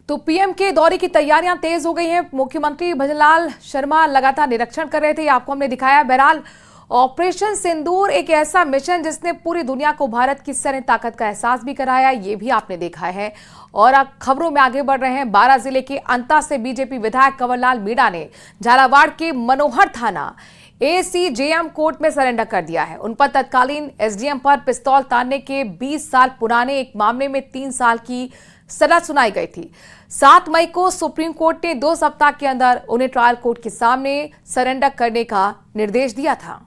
तो पीएम के दौरे की तैयारियां तेज हो गई हैं। मुख्यमंत्री भजनलाल शर्मा लगातार निरीक्षण कर रहे थे, आपको हमने दिखाया। बहरहाल ऑपरेशन सिंदूर एक ऐसा मिशन जिसने पूरी दुनिया को भारत की सैन्य ताकत का एहसास भी कराया, ये भी आपने देखा है। और अब खबरों में आगे बढ़ रहे हैं। 12 जिले के अंता से बीजेपी विधायक कंवरलाल मीणा ने झालावाड़ के मनोहर थाना एसीजेएम कोर्ट में सरेंडर कर दिया है। उन पर तत्कालीन एसडीएम पर पिस्तौल तानने के 20 साल पुराने एक मामले में 3 साल की सजा सुनाई गई थी। 7 मई को सुप्रीम कोर्ट ने 2 सप्ताह के अंदर उन्हें ट्रायल कोर्ट के सामने सरेंडर करने का निर्देश दिया था।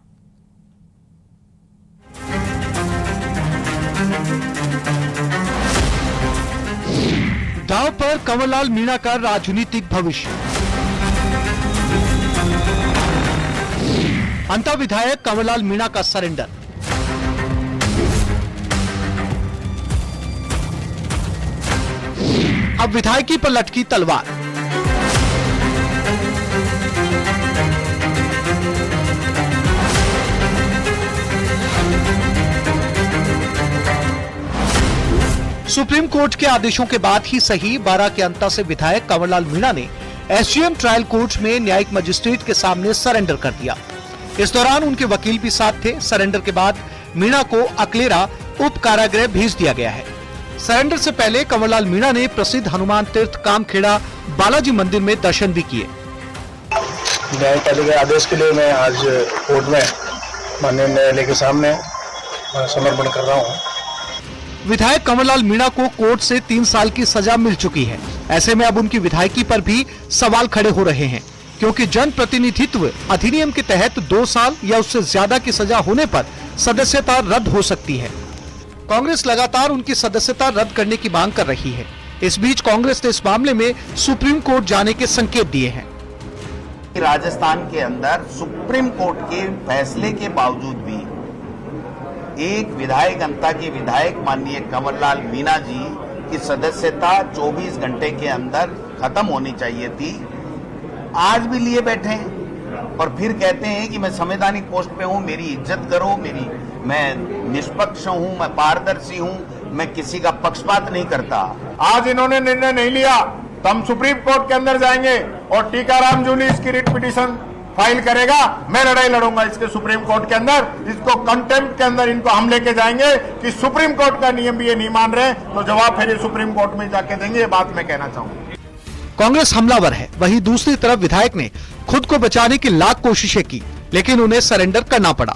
दांव पर कंवरलाल मीणा का राजनीतिक भविष्य। अंता विधायक कंवरलाल मीणा का सरेंडर। अब विधायकी पर लटकी तलवार। सुप्रीम कोर्ट के आदेशों के बाद ही सही 12 के अंता से विधायक कंवरलाल मीणा ने एसडीएम ट्रायल कोर्ट में न्यायिक मजिस्ट्रेट के सामने सरेंडर कर दिया। इस दौरान उनके वकील भी साथ थे। सरेंडर के बाद मीणा को अकलेरा उप कारागृह भेज दिया गया है। सरेंडर से पहले कंवरलाल मीणा ने प्रसिद्ध हनुमान तीर्थ कामखेड़ा बालाजी मंदिर में दर्शन भी किए। न्यायपालिका के आदेश के लिए मैं आज कोर्ट में माननीय न्यायालय के सामने समर्पण कर रहा हूँ। विधायक कंवरलाल मीणा को कोर्ट से 3 साल की सजा मिल चुकी है। ऐसे में अब उनकी विधायकी पर भी सवाल खड़े हो रहे हैं, क्योंकि जन प्रतिनिधित्व अधिनियम के तहत 2 साल या उससे ज्यादा की सजा होने पर सदस्यता रद्द हो सकती है। कांग्रेस लगातार उनकी सदस्यता रद्द करने की मांग कर रही है। इस बीच कांग्रेस ने इस मामले में सुप्रीम कोर्ट जाने के संकेत दिए हैं। राजस्थान के अंदर सुप्रीम कोर्ट के फैसले के बावजूद भी एक विधायक अंता के विधायक माननीय कंवरलाल मीणा जी की सदस्यता 24 घंटे के अंदर खत्म होनी चाहिए थी। आज भी लिए बैठे हैं और फिर कहते हैं कि मैं संवैधानिक पोस्ट पे हूं, मेरी इज्जत करो, मैं निष्पक्ष हूं, मैं पारदर्शी हूं, मैं किसी का पक्षपात नहीं करता। आज इन्होंने निर्णय नहीं लिया तो हम सुप्रीम कोर्ट के अंदर जाएंगे और टीकाराम जूली इसकी रिट पिटीशन फाइल करेगा। मैं लड़ाई लड़ूंगा इसके सुप्रीम कोर्ट के अंदर। इसको कंटेम्प्ट के अंदर इनको हम लेके जाएंगे कि सुप्रीम कोर्ट का नियम भी ये नहीं मान रहे, तो जवाब फिर ये सुप्रीम कोर्ट में जाके देंगे। ये बात मैं कहना चाहूंगा। कांग्रेस हमलावर है, वहीं दूसरी तरफ विधायक ने खुद को बचाने की लाख कोशिशें की, लेकिन उन्हें सरेंडर करना पड़ा।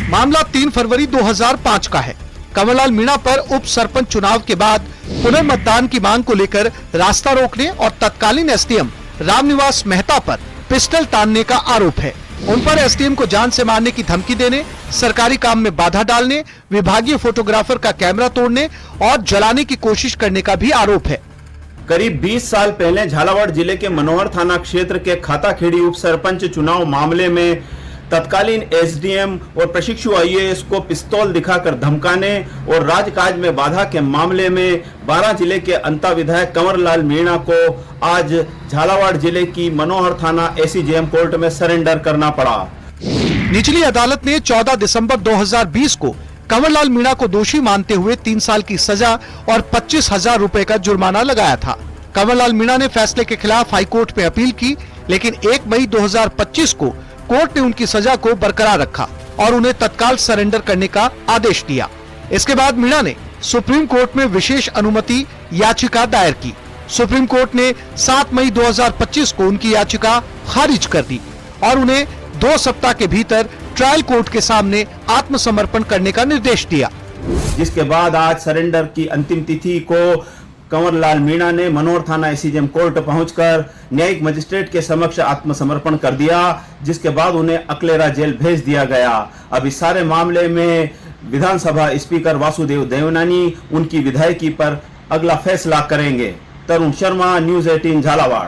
मामला 3 फरवरी 2005 का है। कंवरलाल मीणा पर उप सरपंच चुनाव के बाद पुनर्मतदान की मांग को लेकर रास्ता रोकने और तत्कालीन एसडीएम रामनिवास मेहता पर पिस्टल तानने का आरोप है। उन पर एसडीएम को जान से मारने की धमकी देने, सरकारी काम में बाधा डालने, विभागीय फोटोग्राफर का कैमरा तोड़ने और जलाने की कोशिश करने का भी आरोप है। करीब 20 साल पहले झालावाड़ जिले के मनोहर थाना क्षेत्र के खाताखेड़ी उप सरपंच चुनाव मामले में तत्कालीन एसडीएम और प्रशिक्षु आईएएस को पिस्तौल दिखाकर धमकाने और राजकाज में बाधा के मामले में 12 जिले के अंता विधायक कंवरलाल मीणा को आज झालावाड़ जिले की मनोहर थाना एसीजेएम कोर्ट में सरेंडर करना पड़ा। निचली अदालत ने 14 दिसंबर 2020 को कंवरलाल मीणा को दोषी मानते हुए 3 साल की सजा और 25,000 रुपए का जुर्माना लगाया था। कंवरलाल मीणा ने फैसले के खिलाफ हाईकोर्ट में अपील की, लेकिन 1 मई 2025 को कोर्ट ने उनकी सजा को बरकरार रखा और उन्हें तत्काल सरेंडर करने का आदेश दिया। इसके बाद मीणा ने सुप्रीम कोर्ट में विशेष अनुमति याचिका दायर की। सुप्रीम कोर्ट ने 7 मई 2025 को उनकी याचिका खारिज कर दी और उन्हें 2 सप्ताह के भीतर ट्रायल कोर्ट के सामने आत्मसमर्पण करने का निर्देश दिया। जिसके बाद आज सरेंडर की अंतिम तिथि को कंवरलाल मीणा ने मनोहर थाना एसीजेएम कोर्ट पहुंचकर न्यायिक मजिस्ट्रेट के समक्ष आत्मसमर्पण कर दिया, जिसके बाद उन्हें अकलेरा जेल भेज दिया गया। अब इस सारे मामले में विधानसभा स्पीकर वासुदेव देवनानी उनकी विधायकी पर अगला फैसला करेंगे। तरुण शर्मा, न्यूज़ 18 झालावाड़।